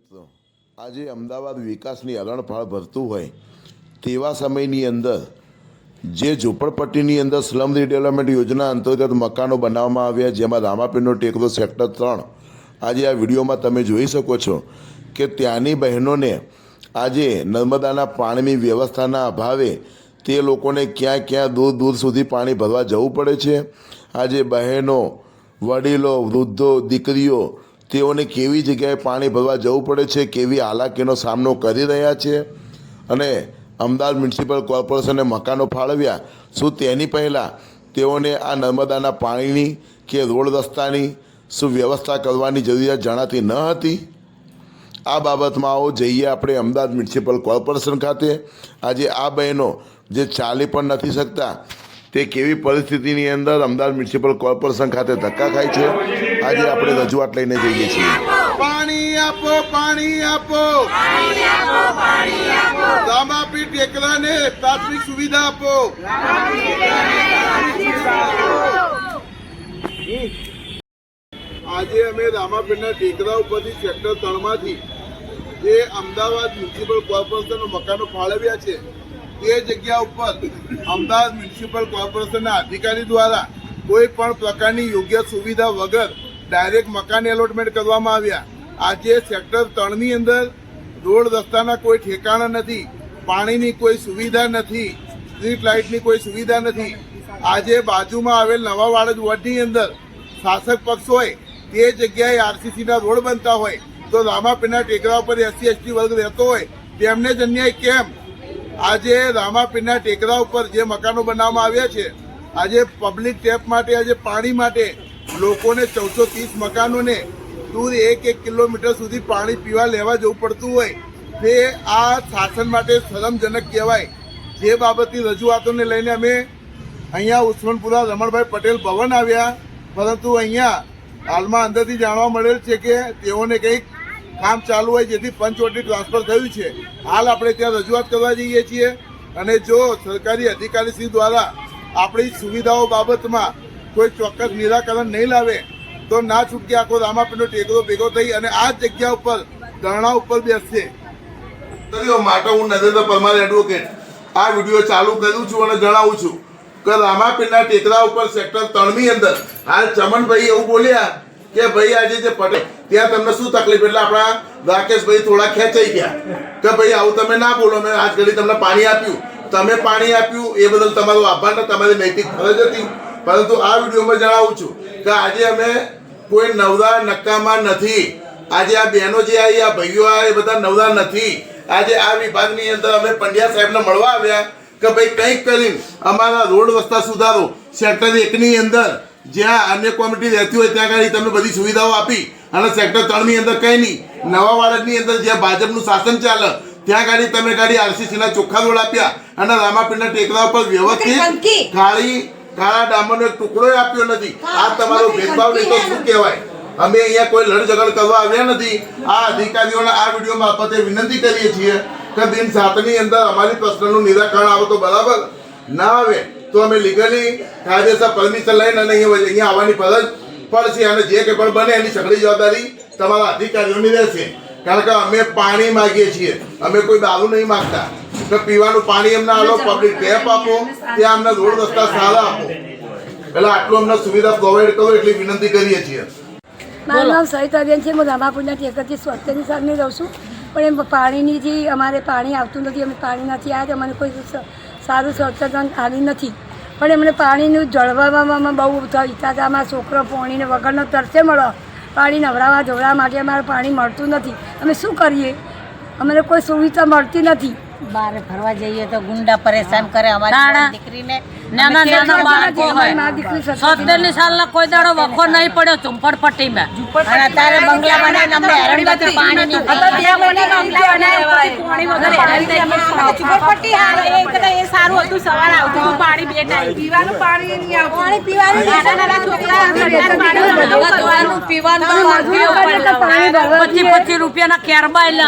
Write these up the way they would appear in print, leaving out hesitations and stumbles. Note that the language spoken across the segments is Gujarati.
મિત્રો, આજે અમદાવાદ વિકાસની હરણફાળ ભરતું હોય તેવા સમયની અંદર જે ઝૂંપડપટ્ટીની અંદર સ્લમ રીડેવલપમેન્ટ યોજના અંતર્ગત મકાનો બનાવવામાં આવ્યા, જેમાં રામાપીરનો ટેકરો સેક્ટર 3 આજે આ વિડીયોમાં તમે જોઈ શકો છો કે ત્યાંની બહેનોને આજે નર્મદાના પાણીની વ્યવસ્થાના અભાવે તે લોકોને ક્યાં ક્યાં દૂર દૂર સુધી પાણી ભરવા જવું પડે છે। આજે બહેનો, વડીલો, વૃદ્ધો, દીકરીઓ તેઓને કેવી જગ્યાએ પાણી ભરવા જવું પડે છે, કેવી હાલાકીનો સામનો કરી રહ્યા છે અને અમદાવાદ મ્યુનિસિપલ કોર્પોરેશને મકાનો ફાળવ્યા, શું તેની પહેલાં તેઓને આ નર્મદાના પાણીની કે રોડ રસ્તાની શું વ્યવસ્થા કરવાની જરૂરિયાત જણાતી ન હતી? આ બાબતમાં આવો જઈએ આપણે અમદાવાદ મ્યુનિસિપલ કોર્પોરેશન ખાતે। આજે આ બહેનો જે ચાલી પણ નથી શકતા તે કેવી પરિસ્થિતિની અંદર અમદાવાદ મ્યુનિસિપલ કોર્પોરેશન ખાતે ધક્કા ખાય છે, આજે આપણે રજૂઆત લઈને જઈએ છીએ। પાણી આપો, પાણી આપો, રામાપીર ટેકરાને પ્રાથમિક સુવિધા આપો। આજે અમે રામાપીરના ટેકરા ઉપરથી સેક્ટર 3 માંથી જે અમદાવાદ મ્યુનિસિપલ કોર્પોરેશનનો મકાનો ફાળવ્યા છે તે જગ્યા ઉપર અમદાવાદ મ્યુનિસિપલ કોર્પોરેશનના અધિકારી દ્વારા કોઈ પણ પ્રકારની યોગ્ય સુવિધા વગર ડાયરેક્ટ મકાન એલોટમેન્ટ કરવામાં આવ્યા। આજે સેક્ટર 3ની અંદર રોડ રસ્તાના કોઈ ઠેકાણા નથી, પાણીની કોઈ સુવિધા નથી, સ્ટ્રીટ લાઇટની કોઈ સુવિધા નથી। આજે બાજુમાં આવેલ નવા વાડજ વોર્ડની અંદર શાસક પક્ષ હોય તે જગ્યાએ આરસીસીના રોડ બનતા હોય તો રામાપીરના ટેકરા ઉપર SC/ST વર્ગ રહેતો હોય તેમને જ અન્યાય કેમ? આજે રામાપીરના ટેકરા ઉપર જે મકાનો બનાવવામાં આવ્યા છે, આજે પબ્લિક ટેપ માટે, આજે પાણી માટે લોકોને 430 મકાનોને દૂર 1 કિલોમીટર સુધી પાણી પીવા લેવા જવું પડતું હોય તે આ શાસન માટે શરમજનક કહેવાય। જે બાબતની રજૂઆતોને લઈને અમે અહીંયા ઉસ્માનપુરા રમણભાઈ પટેલ ભવન આવ્યા, પરંતુ અહીંયા હાલમાં અંદરથી જાણવા મળેલ છે કે તેઓને કંઈક કામ ચાલુ હોય જેથી પંચવટી ટ્રાન્સફર થયું છે। હાલ આપણે ત્યાં રજૂઆત કરવા જઈએ છીએ અને જો સરકારી અધિકારીશ્રી દ્વારા આપણી સુવિધાઓ બાબતમાં કોઈ ચોક્કસ નિરાકરણ નહીં લાવે તો ના છૂટકે આખો રામાપીરનો ટેકરો ભેગો થઈ અને આ જ જગ્યા ઉપર ધરણા ઉપર બેસશે। માટે હું નરેન્દ્ર પરમાર એડવોકેટ આ વિડીયો ચાલુ કરું છું અને જણાવું છું કે રામાપીરના ટેકરા ઉપર સેક્ટર 3ની અંદર હાલ ચમનભાઈ એવું બોલ્યા કે ભાઈ આજે જે પટેલ ત્યાં તમને શું તકલીફ, એટલે આપણા રાકેશભાઈ થોડા ખેંચાઈ ગયા કે ભાઈ આવું તમે ના બોલો, મેં આજ ઘડી તમને પાણી આપ્યું, તમે પાણી આપ્યું એ બદલ તમારો આભાર ને તમારી નૈતિક ફરજ હતી। પરંતુ આ વિડીયોમાં જણાવું છું કે આજે અમે કોઈ નવરા નકામા નથી। આજે આ બહેનો જે આવી, આ ભાઈઓ આ એ બધા નવરા નથી। આજે આ વિભાગની અંદર અમે પંડ્યા સાહેબને મળવા આવ્યા કે ભાઈ કંઈક કરીને અમારા રોડ રસ્તા સુધારો। સેક્ટર 1ની અંદર જ્યાં અન્ય કોમિટી રહેતી હોય ત્યાં આગળ તમને બધી સુવિધાઓ આપી અને સેક્ટર 3ની અંદર કંઈ નહીં, નવા વાડજની અંદર જ્યાં ભાજપનું શાસન ચાલે ત્યાં ગાડી તમે ગાડી આરસીસીના ચોખ્ખા રોડ આપ્યા અને રામાપીરના ટેકરા ઉપર વ્યવસ્થિત કાળા ડામરનો એક ટુકડો આપ્યો નથી। આ તમારો ભેદભાવ નહીં તો શું કહેવાય? અમે અહીંયા કોઈ લડઝગડ કરવા આવ્યા નથી। આ અધિકારીઓને આ વિડીયો મારફતે વિનંતી કરીએ છીએ કે દિન 7ની અંદર અમારી પ્રશ્નનું નિરાકરણ આવે તો બરાબર, ના આવે તો અમે લીગલી કાયદેસર પરમિશન લઈને અને અહીંયા આવવાની ફરજ પડશે અને જે કંઈ પણ બને એની સઘળી જવાબદારી તમારા અધિકારીઓની રહેશે। કારણ કે અમે પાણી માગીએ છીએ, અમે કોઈ દારૂ નહીં માગતા કે પીવાનું પાણી અમને આલો, પબ્લિક ટેપ આપો, ત્યાં અમને રોડ રસ્તા સારા આપો, એટલે આટલું અમને સુવિધા પ્રોવાઈડ કરો એટલી વિનંતી કરીએ છીએ। મારું નામ સહિતાબેન છે, હું રામાપીરના ટેકરથી 77 સાલની રહું છું, પણ એમ પાણીની જે અમારે પાણી આવતું નથી, અમે પાણી નથી આવ્યા, અમને કોઈ સારું સંશોધન આવી નથી, પણ એમને પાણીનું જળવામાં બહુ ઈચ્છા છે। અમારા છોકરો પાણીને વગરનો તરસે મળો, પાણી નવડાવવા ધોવડાવવા માટે અમારે પાણી મળતું નથી, અમે શું કરીએ? અમને કોઈ સુવિધા મળતી નથી। બહાર ફરવા જઈએ તો ગુંડા પરેશાન કરે અમારી દીકરીને। નાના બાળકો હોય 70 સાલના કોઈ દાડો વખો નહીં પડ્યો ઝુંપડપટ્ટીમાં, અને અત્યારે બંગલા બનાવીને અમને હેરાન કરતી પાણીની ઝુંપડપટ્ટી એ સારું હતું, સવારે આવતું હતું પાણી 2 ટાઈમ, પીવાનું પાણી નહીં આવતું, પીવાનું નાના છોકરા પીવાનું 25 રૂપિયાના કેરબા લે।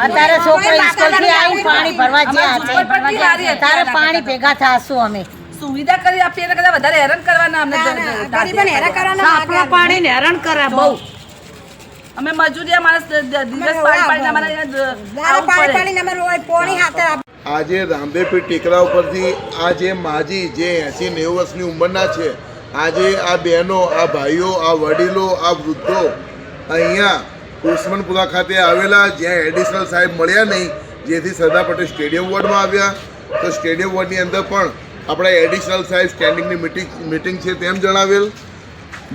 અત્યારે છોકરા સ્કૂલથી આવીને પાણી ભરવા જ્યાં તારે પાણી ભેગા થાશું અમે સુવિધા કરી આપીએ એટલે કદાચ વધારે હેરાન કરવાના અમને ગરીબોને હેરાન કરવાના આપણો પાણીને હેરાન કરે બહુ। અમે મજૂરી માણસ દિવસ પાણી અમારે આજે રામદેવપીર ટેકરા ઉપરથી આ જે માજી જે 80-90 વર્ષની ઉંમરના છે, આજે આ બહેનો, આ ભાઈઓ, આ વડીલો, આ વૃદ્ધો અહીંયા ઉસ્માનપુરા ખાતે આવેલા, જ્યાં એડિશનલ સાહેબ મળ્યા નહીં, જેથી સરદાર પટેલ સ્ટેડિયમ વોર્ડમાં આવ્યા. તો સ્ટેડિયમ વોર્ડની અંદર પણ આપણા એડિશનલ સાહેબ સ્ટેન્ડિંગની મિટિંગ છે તેમ જણાવેલ.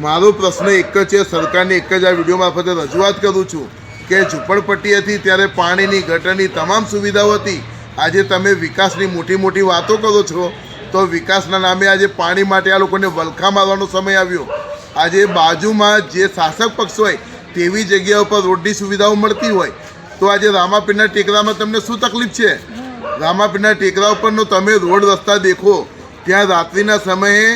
મારો પ્રશ્ન એક જ છે, સરકારને એક જ આ વિડીયો મારફતે રજૂઆત કરું છું કે ઝૂંપડપટ્ટી હતી ત્યારે પાણીની, ગટરની તમામ સુવિધાઓ હતી. આજે તમે વિકાસની મોટી મોટી વાતો કરો છો, તો વિકાસના નામે આજે પાણી માટે આ લોકોને વલખા મારવાનો સમય આવ્યો. આજે બાજુમાં જે શાસક પક્ષ હોય તેવી જગ્યા ઉપર રોડની સુવિધાઓ મળતી હોય, તો આજે રામાપીરના ટેકરામાં તમને શું તકલીફ છે? રામાપીરના ટેકરા ઉપરનો તમે રોડ રસ્તા દેખો, ત્યાં રાત્રિના સમયે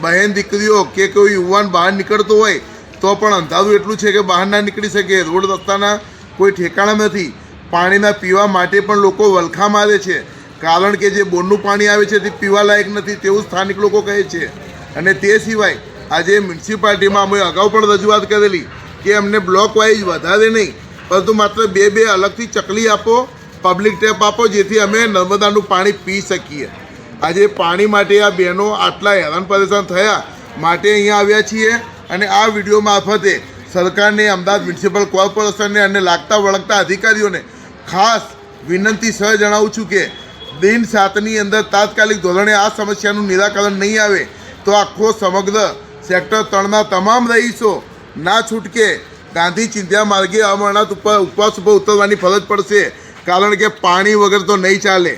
બહેન દીકરીઓ કે કોઈ યુવાન બહાર નીકળતો હોય તો પણ અંધારું એટલું છે કે બહાર ના નીકળી શકે. રોડ રસ્તાના કોઈ ઠેકાણા નથી. પાણીના પીવા માટે પણ લોકો વલખા મારે છે, કારણ કે જે બોરનું પાણી આવે છે તે પીવા લાયક નથી તેવું સ્થાનિક લોકો કહે છે. અને તે સિવાય આજે મ્યુનિસિપાલિટીમાં અમે અગાઉ પણ રજૂઆત કરેલી કે અમને બ્લોક વાઇઝ વધારે નહીં, પરંતુ માત્ર બે અલગથી ચકલી આપો, પબ્લિક ટેપ આપો, જેથી અમે નર્મદાનું પાણી પી શકીએ. આજે પાણી માટે આ બહેનો આટલા હેરાન પરેશાન થયા માટે અહીંયા આવ્યા છીએ. અને આ વિડીયો મારફતે સરકારને, અમદાવાદ મ્યુનિસિપલ કોર્પોરેશનને અને લાગતા વળગતા અધિકારીઓને ખાસ વિનંતી સહ જણાવું છું કે દિન 7ની અંદર તાત્કાલિક ધોરણે આ સમસ્યાનું નિરાકરણ નહીં આવે તો આખો સમગ્ર સેક્ટર 3ના તમામ રહીશો ના છૂટકે ગાંધી ચિંધ્યા માર્ગે અમરનાથ ઉપવાસ ઉપર ઉતરવાની ફરજ પડશે, કારણ કે પાણી વગર તો નહીં ચાલે.